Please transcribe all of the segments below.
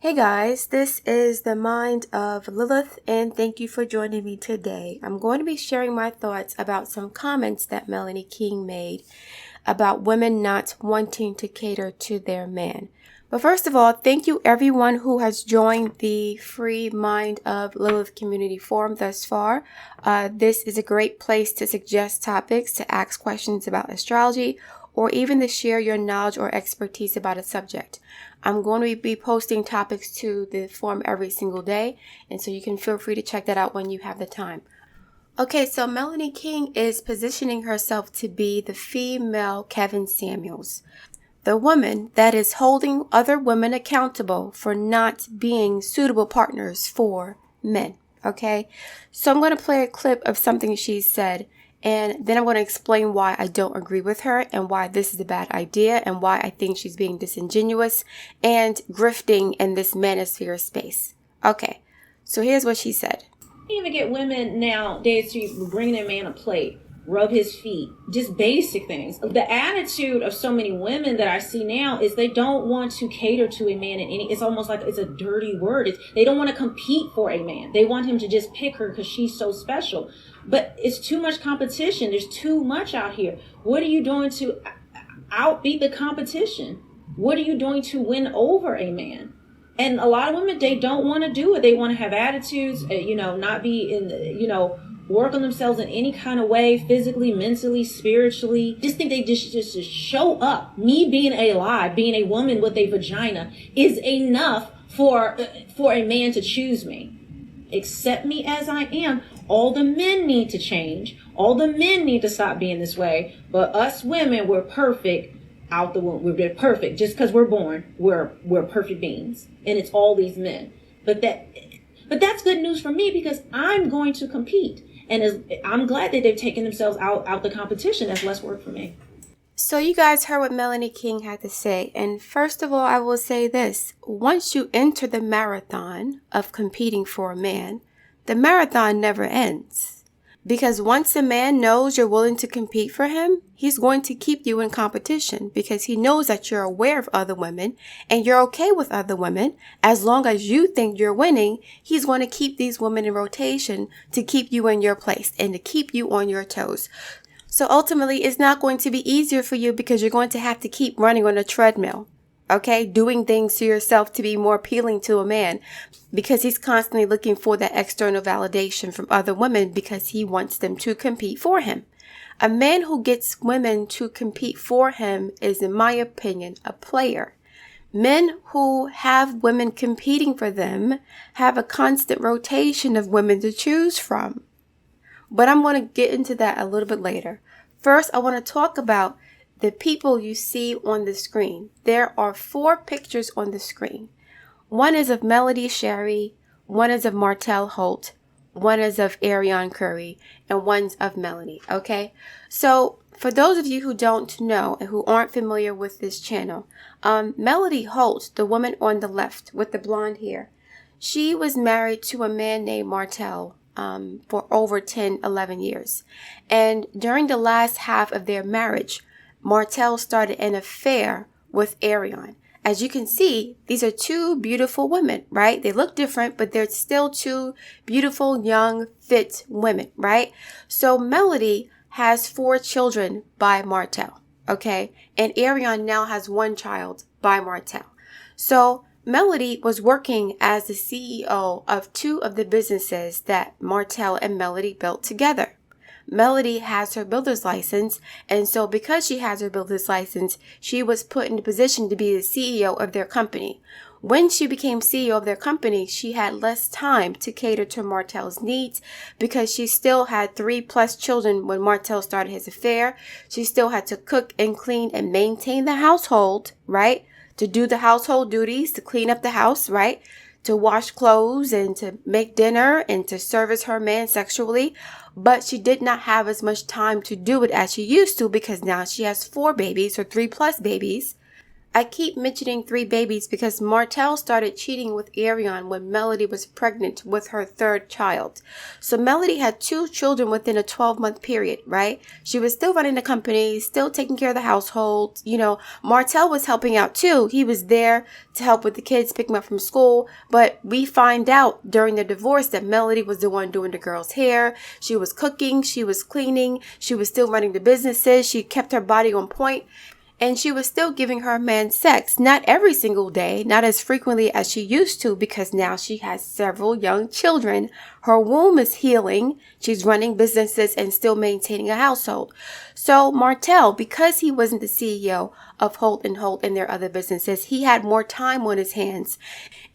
Hey guys, this is the mind of Lilith, and thank you for joining me today. I'm going to be sharing my thoughts about some comments that Melanie King made about women not wanting to cater to their man. But first of all, thank you everyone who has joined the free Mind of Lilith community forum thus far. This is a great place to suggest topics, to ask questions about astrology, or even to share your knowledge or expertise about a subject. I'm going to be posting topics to the forum every single day, and so you can feel free to check that out when you have the time. Okay, so Melanie King is positioning herself to be the female Kevin Samuels, the woman that is holding other women accountable for not being suitable partners for men. Okay, so I'm going to play a clip of something she said, and then I'm going to explain why I don't agree with her and why this is a bad idea and why I think she's being disingenuous and grifting in this manosphere space. Okay, so here's what she said. You even get women nowadays to bring their man a plate, rub his feet, just basic things. The attitude of so many women that I see now is they don't want to cater to a man in any, it's almost like it's a dirty word. They don't want to compete for a man. They want him to just pick her because she's so special. But it's too much competition. There's too much out here. What are you doing to outbeat the competition? What are you doing to win over a man? And a lot of women, they don't want to do it. They want to have attitudes, not be work on themselves in any kind of way, physically, mentally, spiritually. Just think they just show up. Me being alive, being a woman with a vagina is enough for a man to choose me. Accept me as I am. All the men need to change. All the men need to stop being this way. But us women, we're perfect out the womb. We're perfect. Just because we're born, we're perfect beings. And it's all these men. But that's good news for me because I'm going to compete. And I'm glad that they've taken themselves out the competition. That's less work for me. So you guys heard what Melanie King had to say. And first of all, I will say this. Once you enter the marathon of competing for a man, the marathon never ends. Because once a man knows you're willing to compete for him, he's going to keep you in competition because he knows that you're aware of other women and you're okay with other women. As long as you think you're winning, he's going to keep these women in rotation to keep you in your place and to keep you on your toes. So ultimately, it's not going to be easier for you because you're going to have to keep running on a treadmill. Okay, doing things to yourself to be more appealing to a man because he's constantly looking for that external validation from other women because he wants them to compete for him. A man who gets women to compete for him is, in my opinion, a player. Men who have women competing for them have a constant rotation of women to choose from. But I'm going to get into that a little bit later. First, I want to talk about the people you see on the screen. There are 4 pictures on the screen. One is of Melody Sherry, one is of Martell Holt, one is of Arionne Curry, and one's of Melanie, okay? So for those of you who don't know and who aren't familiar with this channel, Melody Holt, the woman on the left with the blonde hair, she was married to a man named Martell for over 11 years. And during the last half of their marriage, Martell started an affair with Arionne. As you can see, these are 2 beautiful women, right? They look different, but they're still 2 beautiful, young, fit women, right? So Melody has 4 children by Martell, okay? And Arionne now has 1 child by Martell. So Melody was working as the CEO of 2 of the businesses that Martell and Melody built together. Melody has her builder's license, and so because she has her builder's license, she was put in a position to be the CEO of their company. When she became CEO of their company, she had less time to cater to Martell's needs because she still had 3+ children when Martell started his affair. She still had to cook and clean and maintain the household, right? To do the household duties, to clean up the house, right? To wash clothes and to make dinner and to service her man sexually. But she did not have as much time to do it as she used to because now she has 4 babies or 3+ babies. I keep mentioning 3 babies because Martell started cheating with Arionne when Melody was pregnant with her 3rd child. So Melody had 2 children within a 12-month period, right? She was still running the company, still taking care of the household. Martell was helping out too. He was there to help with the kids, pick them up from school. But we find out during the divorce that Melody was the one doing the girls' hair. She was cooking, she was cleaning, she was still running the businesses. She kept her body on point. And she was still giving her man sex, not every single day, not as frequently as she used to, because now she has several young children. Her womb is healing. She's running businesses and still maintaining a household. So Martell, because he wasn't the CEO of Holt & Holt and their other businesses, he had more time on his hands.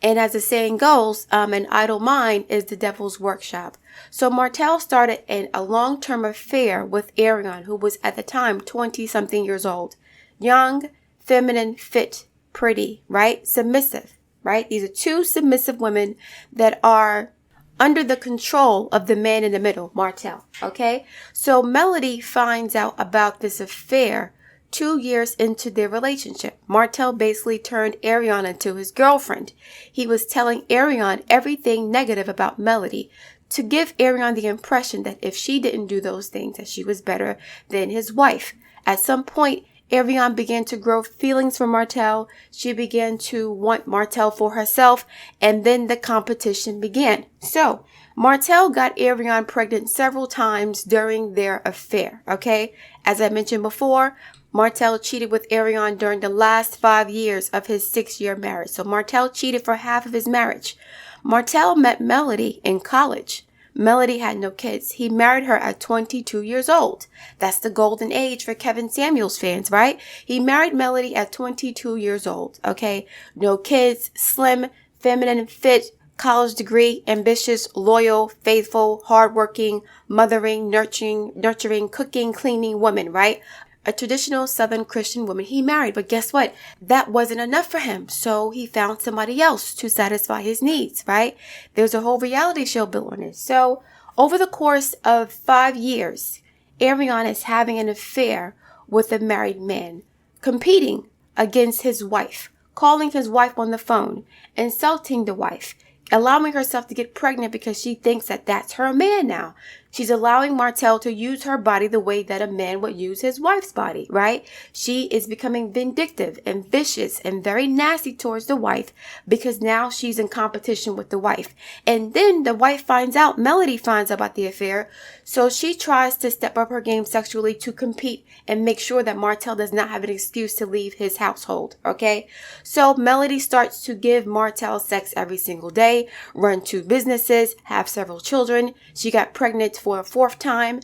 And as the saying goes, an idle mind is the devil's workshop. So Martell started a long-term affair with Arionne, who was at the time 20-something years old. Young, feminine, fit, pretty, right? Submissive, right? These are 2 submissive women that are under the control of the man in the middle, Martell, okay? So Melody finds out about this affair 2 years into their relationship. Martell basically turned Arionne into his girlfriend. He was telling Arionne everything negative about Melody to give Arionne the impression that if she didn't do those things, that she was better than his wife. At some point, Arionne began to grow feelings for Martell. She began to want Martell for herself, and then the competition began. So, Martell got Arionne pregnant several times during their affair, okay? As I mentioned before, Martell cheated with Arionne during the last 5 years of his 6-year marriage. So, Martell cheated for half of his marriage. Martell met Melody in college. Melody had no kids. He married her at 22 years old. That's the golden age for Kevin Samuels fans, right? He married Melody at 22 years old, okay? No kids, slim, feminine, fit, college degree, ambitious, loyal, faithful, hardworking, mothering, nurturing, cooking, cleaning woman, right? A traditional Southern Christian woman he married. But guess what? That wasn't enough for him. So he found somebody else to satisfy his needs, right? There's a whole reality show built on it. So over the course of 5 years, Arionne is having an affair with a married man, competing against his wife, calling his wife on the phone, insulting the wife, allowing herself to get pregnant because she thinks that that's her man now. She's allowing Martell to use her body the way that a man would use his wife's body, right? She is becoming vindictive and vicious and very nasty towards the wife because now she's in competition with the wife. And then the wife finds out, Melody finds out about the affair, so she tries to step up her game sexually to compete and make sure that Martell does not have an excuse to leave his household, okay? So Melody starts to give Martell sex every single day, run 2 businesses, have several children. She got pregnant for a 4th time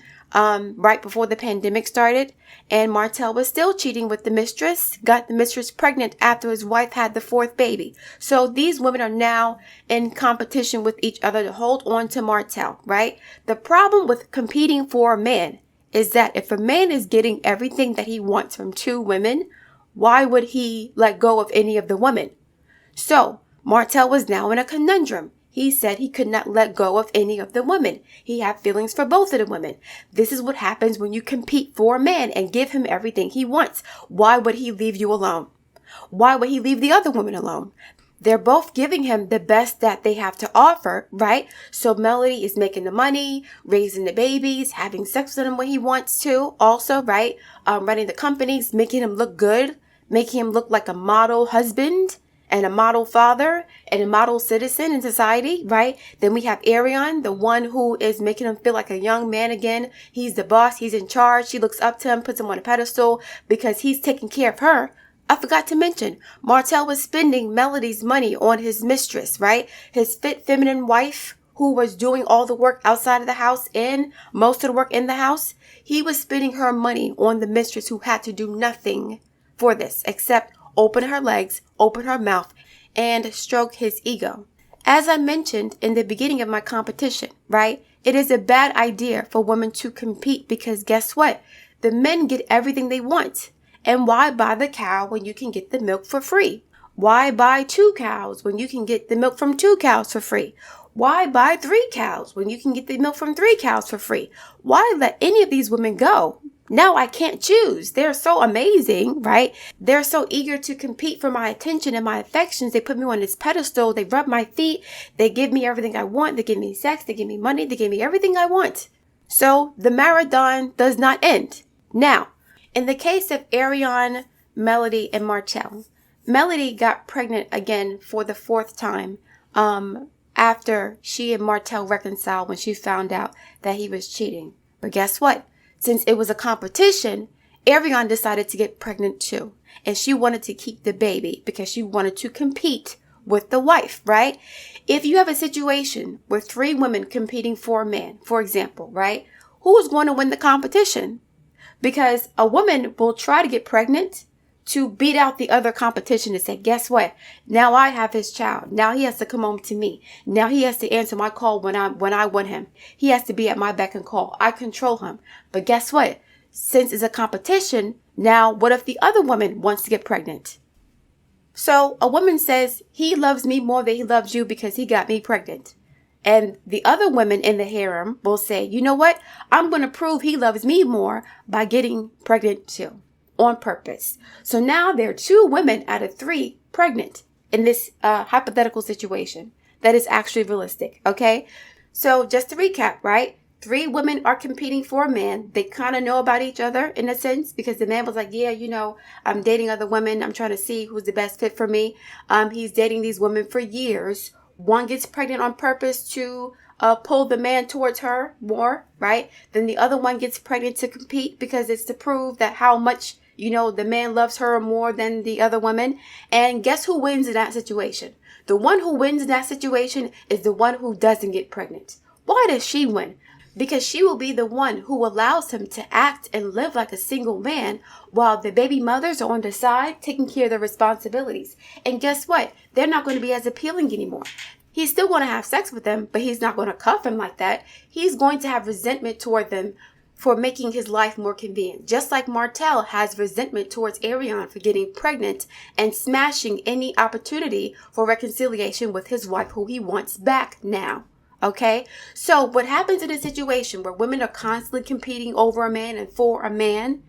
right before the pandemic started, and Martell was still cheating with the mistress, got the mistress pregnant after his wife had the 4th baby. So these women are now in competition with each other to hold on to Martell, right? The problem with competing for a man is that if a man is getting everything that he wants from 2 women, why would he let go of any of the women? So Martell was now in a conundrum. He said he could not let go of any of the women. He had feelings for both of the women. This is what happens when you compete for a man and give him everything he wants. Why would he leave you alone? Why would he leave the other woman alone? They're both giving him the best that they have to offer, right? So Melody is making the money, raising the babies, having sex with him when he wants to. Also, right, running the companies, making him look good, making him look like a model husband and a model father and a model citizen in society, right? Then we have Arionne, the one who is making him feel like a young man again. He's the boss. He's in charge. She looks up to him, puts him on a pedestal because he's taking care of her. I forgot to mention, Martell was spending Melody's money on his mistress, right? His fit, feminine wife who was doing all the work outside of the house and most of the work in the house. He was spending her money on the mistress who had to do nothing for this except open her legs, open her mouth, and stroke his ego. As I mentioned in the beginning of my competition, right? It is a bad idea for women to compete because guess what? The men get everything they want. And why buy the cow when you can get the milk for free? Why buy 2 cows when you can get the milk from 2 cows for free? Why buy 3 cows when you can get the milk from 3 cows for free? Why let any of these women go Now I can't choose. They're so amazing, right? They're so eager to compete for my attention and my affections. They put me on this pedestal. They rub my feet. They give me everything I want. They give me sex. They give me money. They give me everything I want. So the marathon does not end. Now, in the case of Arionne, Melody, and Martell, Melody got pregnant again for the fourth time after she and Martell reconciled when she found out that he was cheating. But guess what? Since it was a competition, Arionne decided to get pregnant too. And she wanted to keep the baby because she wanted to compete with the wife, right? If you have a situation where 3 women competing for a man, for example, right? Who is going to win the competition? Because a woman will try to get pregnant to beat out the other competition and say, guess what? Now I have his child. Now he has to come home to me. Now he has to answer my call when I want him. He has to be at my beck and call. I control him. But guess what? Since it's a competition, now what if the other woman wants to get pregnant? So a woman says, he loves me more than he loves you because he got me pregnant. And the other women in the harem will say, you know what? I'm going to prove he loves me more by getting pregnant too. On purpose. So now there are 2 women out of 3 pregnant in this hypothetical situation that is actually realistic. Okay. So just to recap, right? 3 women are competing for a man. They kind of know about each other in a sense because the man was like, yeah, you know, I'm dating other women. I'm trying to see who's the best fit for me. He's dating these women for years. One gets pregnant on purpose to pull the man towards her more, right? Then the other one gets pregnant to compete because it's to prove that how much, you know, the man loves her more than the other woman. And guess who wins in that situation? The one who wins in that situation is the one who doesn't get pregnant. Why does she win? Because she will be the one who allows him to act and live like a single man while the baby mothers are on the side taking care of their responsibilities. And guess what? They're not going to be as appealing anymore. He's still going to have sex with them, but he's not going to cuff him like that. He's going to have resentment toward them for making his life more convenient. Just like Martell has resentment towards Arionne for getting pregnant and smashing any opportunity for reconciliation with his wife who he wants back now. Okay? So what happens in a situation where women are constantly competing over a man and for a man,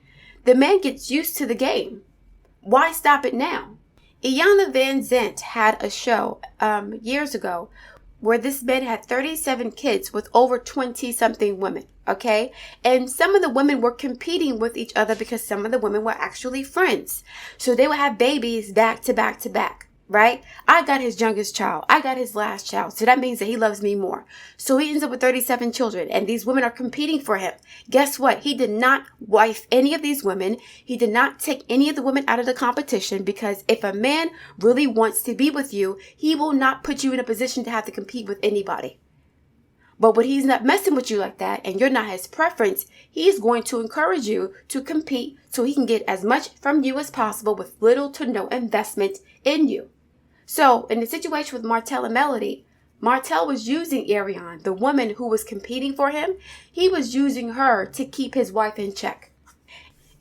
the man gets used to the game. Why stop it now? Iyanla Vanzant had a show years ago where this man had 37 kids with over 20-something women, okay? And some of the women were competing with each other because some of the women were actually friends. So they would have babies back to back to back, right? I got his youngest child. I got his last child. So that means that he loves me more. So he ends up with 37 children and these women are competing for him. Guess what? He did not wife any of these women. He did not take any of the women out of the competition because if a man really wants to be with you, he will not put you in a position to have to compete with anybody. But when he's not messing with you like that and you're not his preference, he's going to encourage you to compete so he can get as much from you as possible with little to no investment in you. So in the situation with Martell and Melody, Martell was using Arionne, the woman who was competing for him. He was using her to keep his wife in check.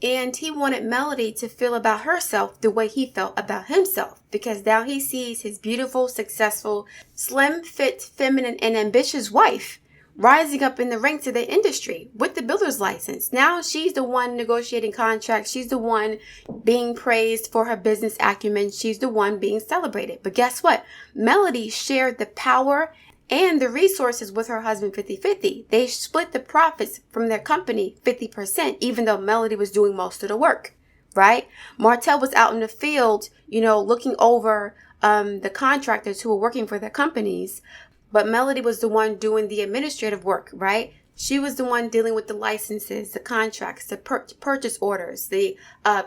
And he wanted Melody to feel about herself the way he felt about himself. Because now he sees his beautiful, successful, slim, fit, feminine, and ambitious wife rising up in the ranks of the industry with the builder's license. Now she's the one negotiating contracts. She's the one being praised for her business acumen. She's the one being celebrated. But guess what? Melody shared the power and the resources with her husband 50-50. They split the profits from their company 50%, even though Melody was doing most of the work, right? Martell was out in the field, looking over the contractors who were working for their companies. But Melody was the one doing the administrative work, right? She was the one dealing with the licenses, the contracts, the purchase orders, the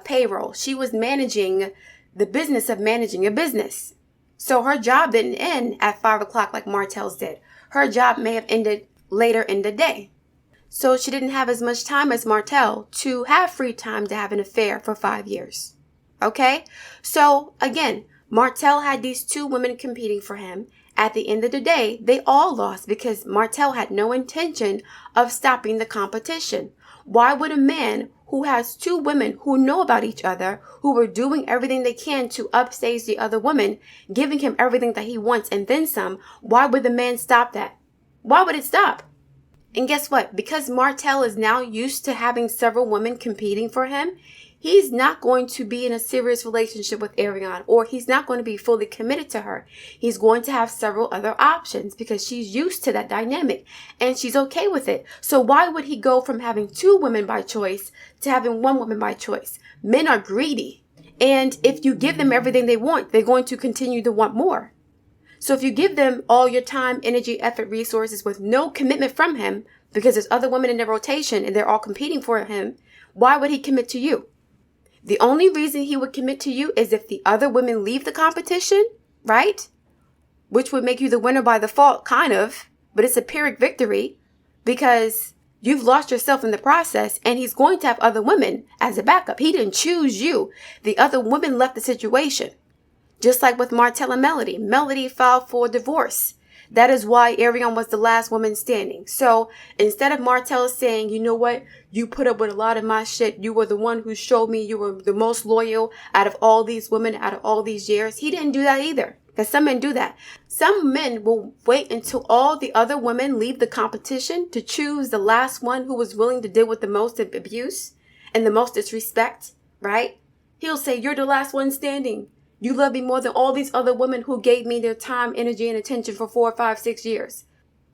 payroll. She was managing the business of managing a business. So her job didn't end at 5 o'clock like Martell's did. Her job may have ended later in the day. So she didn't have as much time as Martell to have free time to have an affair for 5 years. Okay? So again, Martell had these 2 women competing for him. At the end of the day, they all lost because Martell had no intention of stopping the competition. Why would a man who has 2 women who know about each other, who were doing everything they can to upstage the other woman, giving him everything that he wants and then some, why would the man stop that? Why would it stop? And guess what? Because Martel is now used to having several women competing for him, he's not going to be in a serious relationship with Arionne, or he's not going to be fully committed to her. He's going to have several other options because she's used to that dynamic and she's okay with it. So why would he go from having 2 women by choice to having 1 woman by choice? Men are greedy. And if you give them everything they want, they're going to continue to want more. So if you give them all your time, energy, effort, resources with no commitment from him, because there's other women in their rotation and they're all competing for him, why would he commit to you? The only reason he would commit to you is if the other women leave the competition, right? Which would make you the winner by default, kind of, but it's a Pyrrhic victory because you've lost yourself in the process, and he's going to have other women as a backup. He didn't choose you. The other women left the situation. Just like with Martel and Melody. Melody filed for divorce. That is why Arionne was the last woman standing. So instead of Martel saying, you know what, you put up with a lot of my shit. You were the one who showed me you were the most loyal out of all these women, out of all these years. He didn't do that either. Because some men do that. Some men will wait until all the other women leave the competition to choose the last one who was willing to deal with the most abuse and the most disrespect, right? He'll say, you're the last one standing. You love me more than all these other women who gave me their time, energy, and attention for 4, 5, 6 years.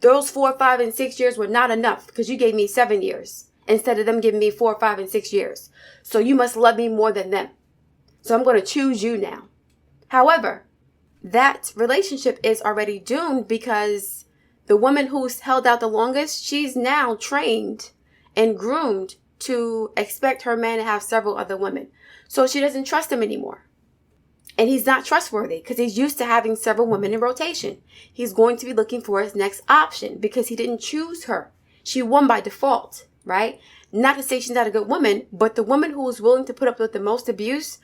Those 4, 5, and 6 years were not enough because you gave me 7 years instead of them giving me 4, 5, and 6 years. So you must love me more than them. So I'm going to choose you now. However, that relationship is already doomed because the woman who's held out the longest, she's now trained and groomed to expect her man to have several other women. So she doesn't trust him anymore. And he's not trustworthy because he's used to having several women in rotation. He's going to be looking for his next option because he didn't choose her. She won by default, right? Not to say she's not a good woman, but the woman who is willing to put up with the most abuse,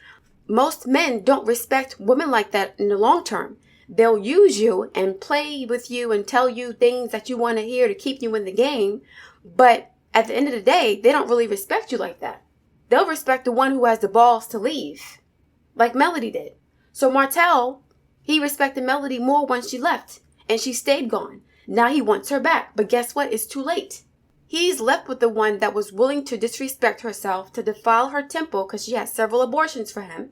most men don't respect women like that in the long term. They'll use you and play with you and tell you things that you want to hear to keep you in the game. But at the end of the day, they don't really respect you like that. They'll respect the one who has the balls to leave, like Melody did. So Martel, he respected Melody more when she left and she stayed gone. Now he wants her back. But guess what? It's too late. He's left with the one that was willing to disrespect herself, to defile her temple because she had several abortions for him.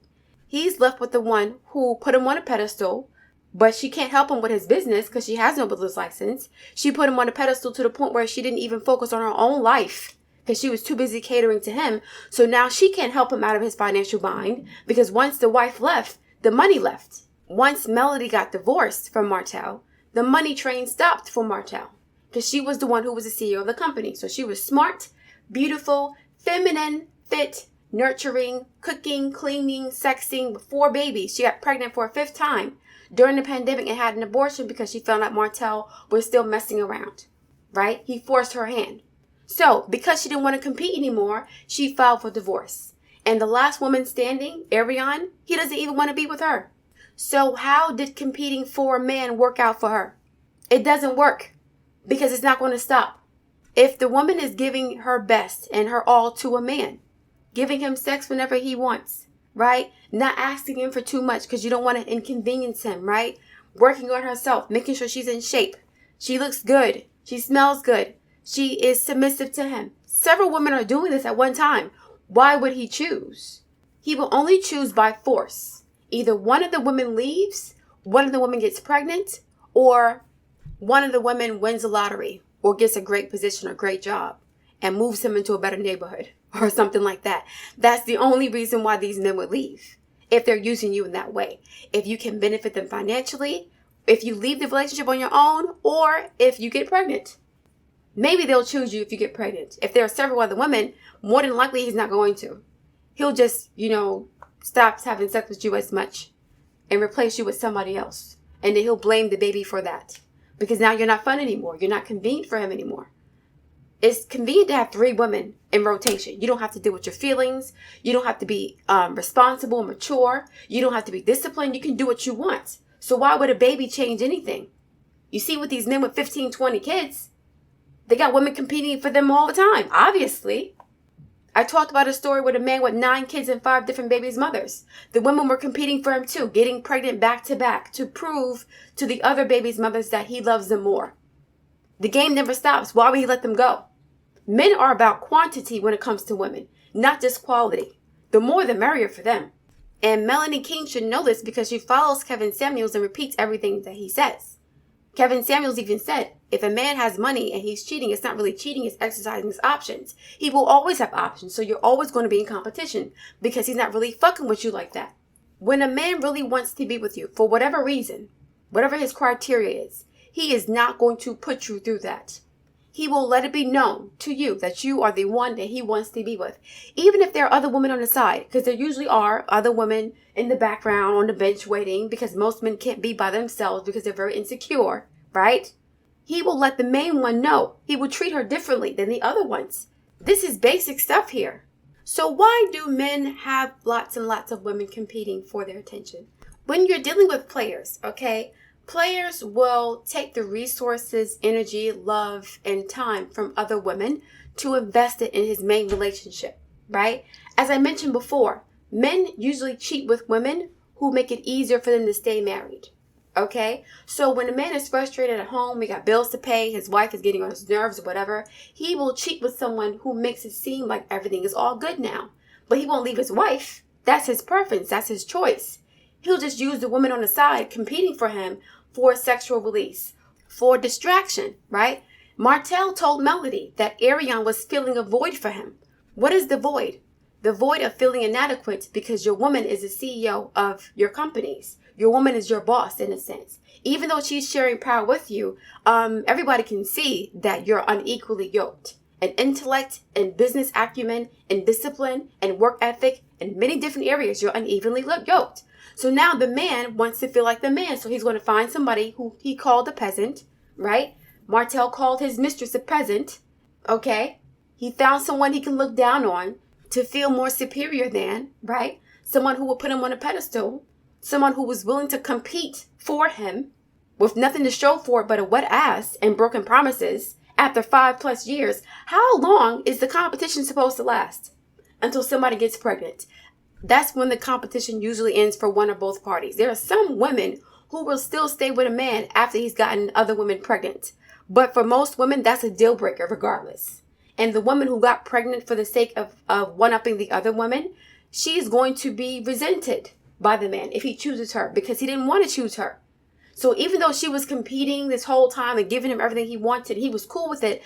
He's left with the one who put him on a pedestal, but she can't help him with his business because she has no business license. She put him on a pedestal to the point where she didn't even focus on her own life because she was too busy catering to him. So now she can't help him out of his financial bind because once the wife left, the money left. Once Melody got divorced from Martel, the money train stopped for Martel because she was the one who was the CEO of the company. So she was smart, beautiful, feminine, fit, nurturing, cooking, cleaning, sexing with 4 babies. She got pregnant for a 5th time during the pandemic and had an abortion because she found out Martel was still messing around, right? He forced her hand. So because she didn't want to compete anymore, she filed for divorce. And the last woman standing, Arionne, he doesn't even want to be with her. So how did competing for a man work out for her? It doesn't work because it's not going to stop. If the woman is giving her best and her all to a man, giving him sex whenever he wants, right? Not asking him for too much because you don't want to inconvenience him, right? Working on herself, making sure she's in shape. She looks good. She smells good. She is submissive to him. Several women are doing this at one time. Why would he choose? He will only choose by force. Either one of the women leaves, one of the women gets pregnant, or one of the women wins the lottery or gets a great position or great job and moves him into a better neighborhood or something like that. That's the only reason why these men would leave, if they're using you in that way. If you can benefit them financially, if you leave the relationship on your own, or if you get pregnant. Maybe they'll choose you if you get pregnant. If there are several other women, more than likely he's not going to. He'll just, stop having sex with you as much and replace you with somebody else. And then he'll blame the baby for that. Because now you're not fun anymore. You're not convenient for him anymore. It's convenient to have 3 women in rotation. You don't have to deal with your feelings. You don't have to be responsible and mature. You don't have to be disciplined. You can do what you want. So why would a baby change anything? You see with these men with 15, 20 kids, they got women competing for them all the time, obviously. I talked about a story with a man with 9 kids and 5 different babies' mothers. The women were competing for him too, getting pregnant back to back to prove to the other babies' mothers that he loves them more. The game never stops. Why would he let them go? Men are about quantity when it comes to women, not just quality. The more the merrier for them. And Melanie King should know this because she follows Kevin Samuels and repeats everything that he says. Kevin Samuels even said, if a man has money and he's cheating, it's not really cheating, it's exercising his options. He will always have options, so you're always going to be in competition because he's not really fucking with you like that. When a man really wants to be with you, for whatever reason, whatever his criteria is, he is not going to put you through that. He will let it be known to you that you are the one that he wants to be with. Even if there are other women on the side, because there usually are other women in the background on the bench waiting, because most men can't be by themselves because they're very insecure, right? He will let the main one know. He will treat her differently than the other ones. This is basic stuff here. So why do men have lots and lots of women competing for their attention? When you're dealing with players, okay? Players will take the resources, energy, love, and time from other women to invest it in his main relationship, right? As I mentioned before, men usually cheat with women who make it easier for them to stay married, okay? So when a man is frustrated at home, he got bills to pay, his wife is getting on his nerves or whatever, he will cheat with someone who makes it seem like everything is all good now. But he won't leave his wife. That's his preference. That's his choice. He'll just use the woman on the side competing for him for sexual release, for distraction, right? Martell told Melody that Arionne was filling a void for him. What is the void? The void of feeling inadequate because your woman is the CEO of your companies. Your woman is your boss in a sense. Even though she's sharing power with you, everybody can see that you're unequally yoked. In intellect and business acumen and discipline and work ethic in many different areas, you're unevenly yoked. So now the man wants to feel like the man. So he's going to find somebody who he called a peasant, right? Martell called his mistress a peasant, okay? He found someone he can look down on to feel more superior than, right? Someone who will put him on a pedestal. Someone who was willing to compete for him with nothing to show for it but a wet ass and broken promises after 5+ years. How long is the competition supposed to last? Until somebody gets pregnant. That's when the competition usually ends for one or both parties. There are some women who will still stay with a man after he's gotten other women pregnant. But for most women, that's a deal breaker regardless. And the woman who got pregnant for the sake of one-upping the other woman, she's going to be resented by the man if he chooses her because he didn't want to choose her. So even though she was competing this whole time and giving him everything he wanted, he was cool with it.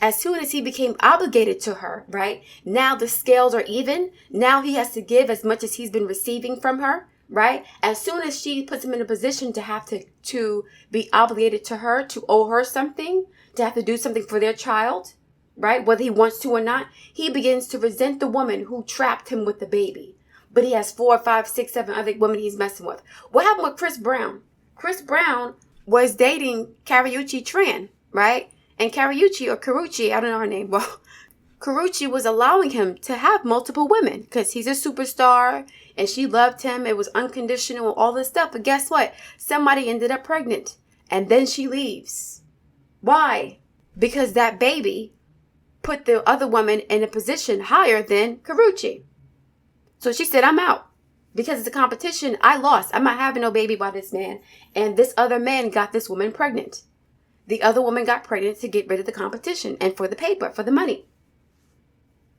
As soon as he became obligated to her, right? Now the scales are even. Now he has to give as much as he's been receiving from her, right? As soon as she puts him in a position to have to be obligated to her, to owe her something, to have to do something for their child, right? Whether he wants to or not, he begins to resent the woman who trapped him with the baby. But he has 4, 5, 6, 7 other women he's messing with. What happened with Chris Brown? Chris Brown was dating Kariuchi Tran, right? And Kariuchi, or Karuchi, I don't know her name. Well, Karuchi was allowing him to have multiple women because he's a superstar and she loved him. It was unconditional, all this stuff. But guess what? Somebody ended up pregnant and then she leaves. Why? Because that baby put the other woman in a position higher than Karuchi. So she said, I'm out. Because it's a competition, I lost. I'm not having no baby by this man. And this other man got this woman pregnant. The other woman got pregnant to get rid of the competition and for the paper, for the money.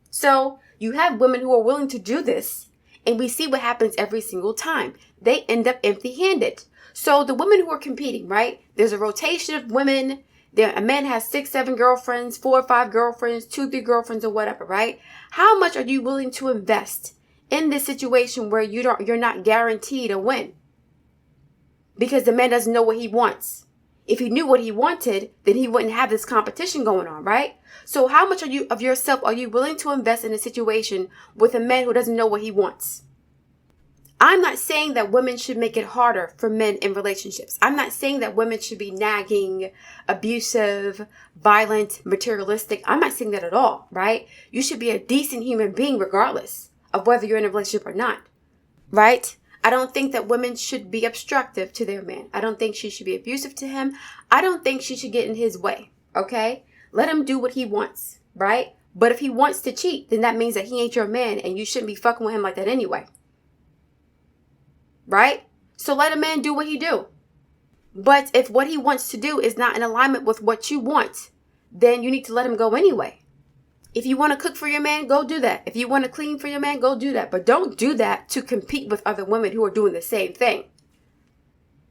So you have women who are willing to do this, and we see what happens every single time. They end up empty-handed. So the women who are competing, right? There's a rotation of women. A man has 6, 7 girlfriends, 4 or 5 girlfriends, 2, 3 girlfriends, or whatever, right? How much are you willing to invest in this situation where you're not guaranteed a win? Because the man doesn't know what he wants. If he knew what he wanted, then he wouldn't have this competition going on, right? So how much of yourself are you willing to invest in a situation with a man who doesn't know what he wants? I'm not saying that women should make it harder for men in relationships. I'm not saying that women should be nagging, abusive, violent, materialistic. I'm not saying that at all, right? You should be a decent human being regardless of whether you're in a relationship or not, right? I don't think that women should be obstructive to their man. I don't think she should be abusive to him. I don't think she should get in his way, okay? Let him do what he wants, right? But if he wants to cheat, then that means that he ain't your man and you shouldn't be fucking with him like that anyway. Right? So let a man do what he do. But if what he wants to do is not in alignment with what you want, then you need to let him go anyway. If you want to cook for your man, go do that. If you want to clean for your man, go do that. But don't do that to compete with other women who are doing the same thing.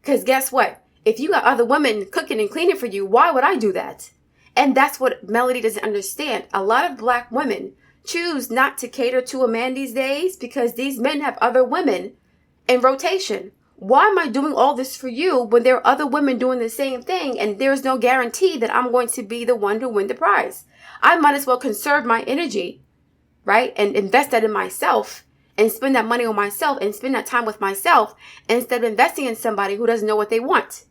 Because guess what? If you got other women cooking and cleaning for you, why would I do that? And that's what Melody doesn't understand. A lot of black women choose not to cater to a man these days because these men have other women in rotation. Why am I doing all this for you when there are other women doing the same thing and there's no guarantee that I'm going to be the one to win the prize? I might as well conserve my energy, right? And invest that in myself and spend that money on myself and spend that time with myself instead of investing in somebody who doesn't know what they want.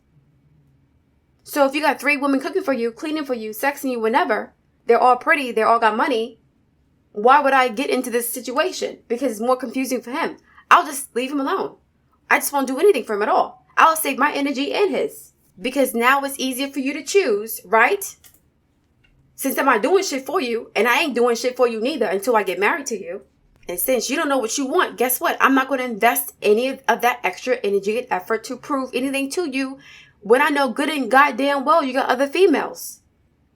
So if you got 3 women cooking for you, cleaning for you, sexing you whenever, they're all pretty, they all got money, why would I get into this situation? Because it's more confusing for him. I'll just leave him alone. I just won't do anything for him at all. I'll save my energy and his. Because now it's easier for you to choose, right? Since I'm not doing shit for you, and I ain't doing shit for you neither until I get married to you. And since you don't know what you want, guess what? I'm not going to invest any of that extra energy and effort to prove anything to you when I know good and goddamn well you got other females.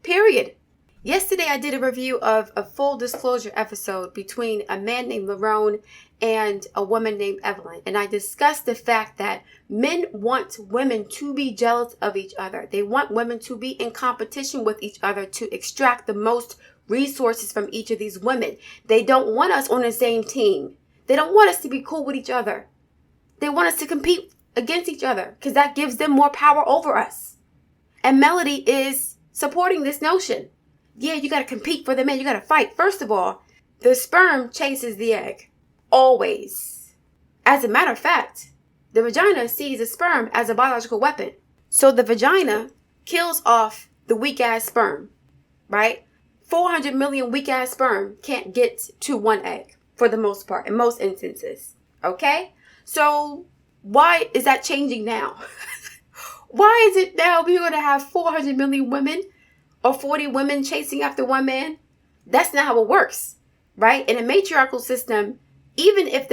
Period. Yesterday I did a review of a full disclosure episode between a man named Arionne and a woman named Evelyn. And I discussed the fact that men want women to be jealous of each other. They want women to be in competition with each other to extract the most resources from each of these women. They don't want us on the same team. They don't want us to be cool with each other. They want us to compete against each other because that gives them more power over us. And Melody is supporting this notion. Yeah, you got to compete for the man. You got to fight. First of all, the sperm chases the egg. Always. As a matter of fact, the vagina sees the sperm as a biological weapon. So the vagina kills off the weak-ass sperm, right? 400 million weak-ass sperm can't get to one egg for the most part, in most instances. Okay? So why is that changing now? Why is it now we're going to have 400 million women or 40 women chasing after one man? That's not how it works, right? In a matriarchal system, even if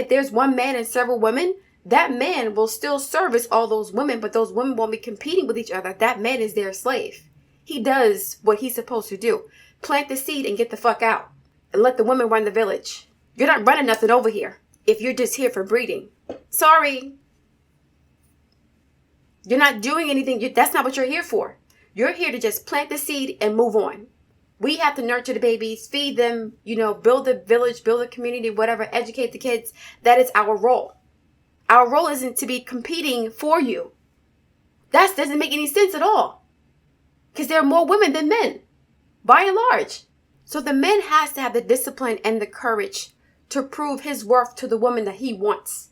there's one man and several women, that man will still service all those women, but those women won't be competing with each other. That man is their slave. He does what he's supposed to do. Plant the seed and get the fuck out. And let the women run the village. You're not running nothing over here if you're just here for breeding. Sorry. You're not doing anything. That's not what you're here for. You're here to just plant the seed and move on. We have to nurture the babies, feed them, build the village, build a community, whatever, educate the kids. That is our role. Our role isn't to be competing for you. That doesn't make any sense at all. Because there are more women than men, by and large. So the man has to have the discipline and the courage to prove his worth to the woman that he wants.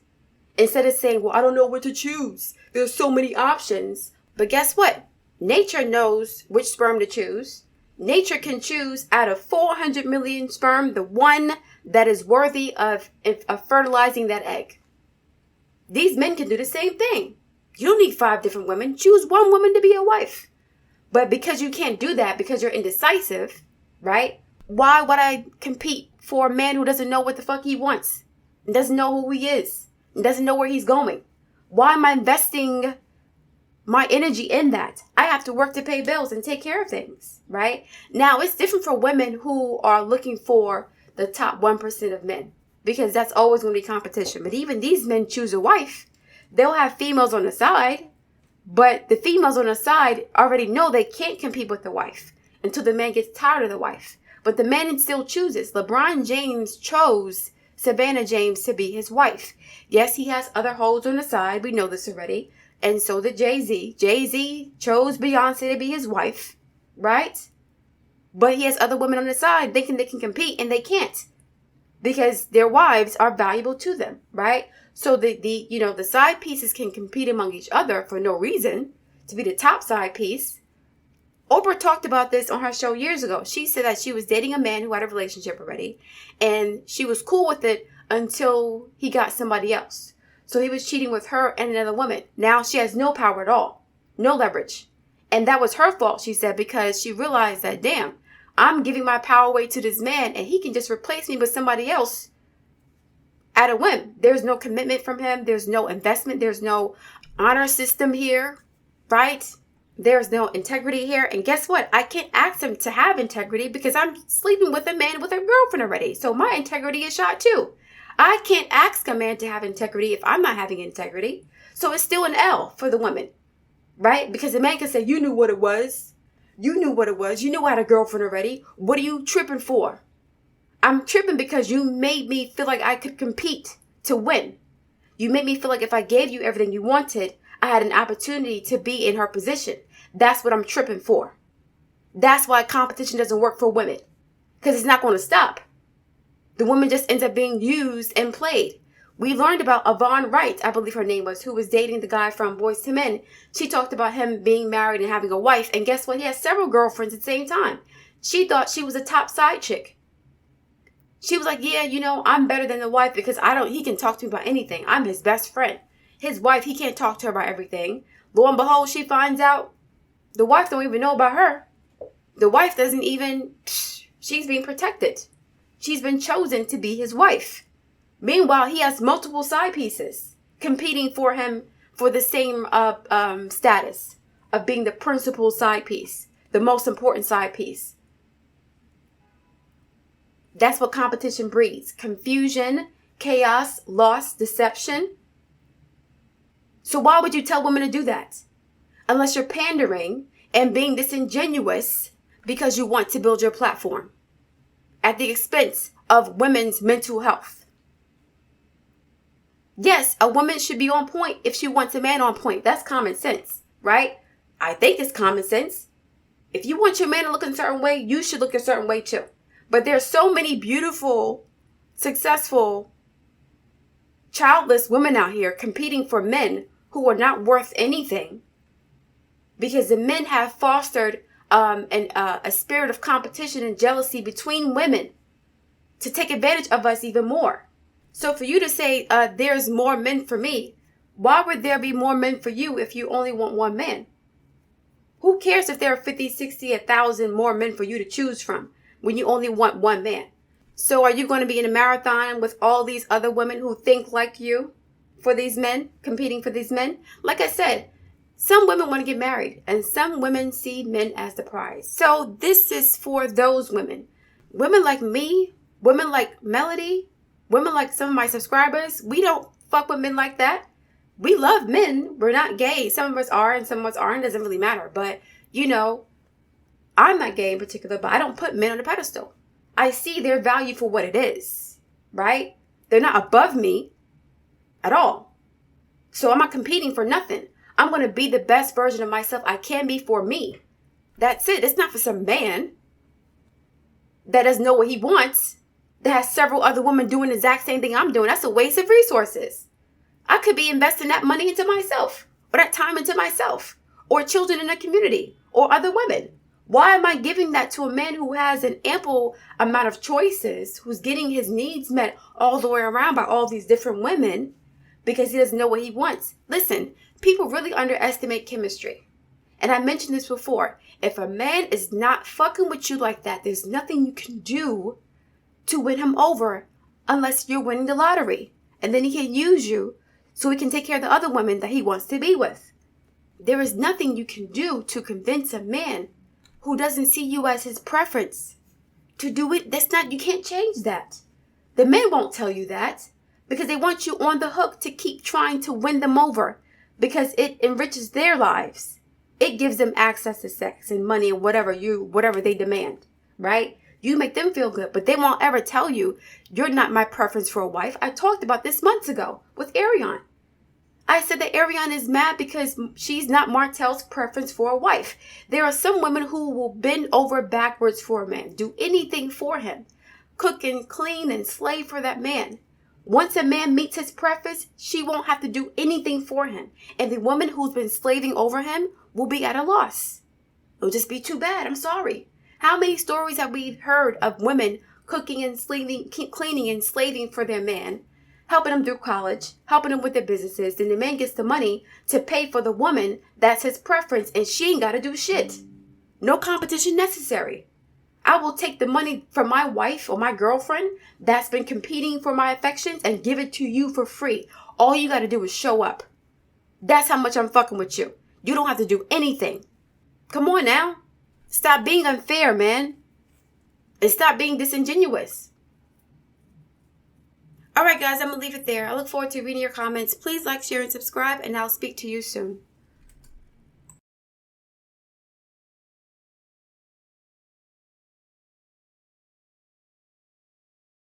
Instead of saying, well, I don't know what to choose. There's so many options. But guess what? Nature knows which sperm to choose. Nature can choose out of 400 million sperm, the one that is worthy of fertilizing that egg. These men can do the same thing. You don't need 5 different women. Choose one woman to be your wife. But because you can't do that, because you're indecisive, right? Why would I compete for a man who doesn't know what the fuck he wants? And doesn't know who he is? And doesn't know where he's going? Why am I investing my energy in that? I have to work to pay bills and take care of things, right? Now, it's different for women who are looking for the top 1% of men, because that's always going to be competition. But even these men choose a wife. They'll have females on the side, but the females on the side already know they can't compete with the wife until the man gets tired of the wife. But the man still chooses. LeBron James chose Savannah James to be his wife. Yes, he has other hoes on the side. We know this already. And so did Jay-Z. Jay-Z chose Beyonce to be his wife, right? But he has other women on the side thinking they can compete, and they can't, because their wives are valuable to them, right? So the side pieces can compete among each other for no reason to be the top side piece. Oprah talked about this on her show years ago. She said that she was dating a man who had a relationship already, and she was cool with it until he got somebody else. So he was cheating with her and another woman. Now she has no power at all, no leverage. And that was her fault, she said, because she realized that, damn, I'm giving my power away to this man and he can just replace me with somebody else at a whim. There's no commitment from him. There's no investment. There's no honor system here. right? There's no integrity here. And guess what? I can't ask him to have integrity because I'm sleeping with a man with a girlfriend already. So my integrity is shot too. I can't ask a man to have integrity if I'm not having integrity. So it's still an L for the woman, right? Because the man can say, you knew what it was. You knew what it was. You knew I had a girlfriend already. What are you tripping for? I'm tripping because you made me feel like I could compete to win. You made me feel like if I gave you everything you wanted, I had an opportunity to be in her position. That's what I'm tripping for. That's why competition doesn't work for women. Because it's not going to stop. The woman just ends up being used and played. We learned about Yvonne Wright, I believe her name was, who was dating the guy from Boyz II Men. She talked about him being married and having a wife. And guess what? He has several girlfriends at the same time. She thought she was a top side chick. She was like, yeah, I'm better than the wife because he can talk to me about anything. I'm his best friend. His wife, he can't talk to her about everything. Lo and behold, she finds out the wife don't even know about her. The wife doesn't even, she's being protected. She's been chosen to be his wife. Meanwhile, he has multiple side pieces competing for him for the same status of being the principal side piece, the most important side piece. That's what competition breeds. Confusion, chaos, loss, deception. So why would you tell women to do that? Unless you're pandering and being disingenuous because you want to build your platform at the expense of women's mental health. Yes, a woman should be on point if she wants a man on point. That's common sense, right? I think it's common sense. If you want your man to look a certain way, you should look a certain way too. But there's so many beautiful, successful, childless women out here competing for men who are not worth anything because the men have fostered a spirit of competition and jealousy between women to take advantage of us even more. So for you to say there's more men for me, why would there be more men for you if you only want one man? Who cares if there are 50, 60, 1,000 more men for you to choose from when you only want one man? So are you going to be in a marathon with all these other women who think like you for these men, competing for these men? Like I said, some women want to get married and some women see men as the prize. So this is for those women. Women like me, women like Melody, women like some of my subscribers, we don't fuck with men like that. We love men. We're not gay. Some of us are and some of us aren't. It doesn't really matter. But, I'm not gay in particular, but I don't put men on a pedestal. I see their value for what it is, right? They're not above me at all. So I'm not competing for nothing. I'm going to be the best version of myself I can be for me. That's it. It's not for some man that doesn't know what he wants, that has several other women doing the exact same thing I'm doing. That's a waste of resources. I could be investing that money into myself or that time into myself or children in the community or other women. Why am I giving that to a man who has an ample amount of choices, who's getting his needs met all the way around by all these different women because he doesn't know what he wants? Listen, people really underestimate chemistry. And I mentioned this before. If a man is not fucking with you like that, there's nothing you can do to win him over unless you're winning the lottery. And then he can use you so he can take care of the other women that he wants to be with. There is nothing you can do to convince a man who doesn't see you as his preference to do it. You can't change that. The men won't tell you that because they want you on the hook to keep trying to win them over because it enriches their lives. It gives them access to sex and money and whatever they demand, right? You make them feel good, but they won't ever tell you you're not my preference for a wife. I talked about this months ago with Arionne. I said that Arionne is mad because she's not Martel's preference for a wife. There are some women who will bend over backwards for a man, do anything for him, cook and clean and slave for that man. Once a man meets his preference, she won't have to do anything for him. And the woman who's been slaving over him will be at a loss. It'll just be too bad. I'm sorry. How many stories have we heard of women cooking and slaving, cleaning and slaving for their man, helping them through college, helping them with their businesses, then the man gets the money to pay for the woman that's his preference and she ain't got to do shit. No competition necessary. I will take the money from my wife or my girlfriend that's been competing for my affections and give it to you for free. All you got to do is show up. That's how much I'm fucking with you. You don't have to do anything. Come on now. Stop being unfair, man. And stop being disingenuous. All right, guys, I'm going to leave it there. I look forward to reading your comments. Please like, share, and subscribe, and I'll speak to you soon.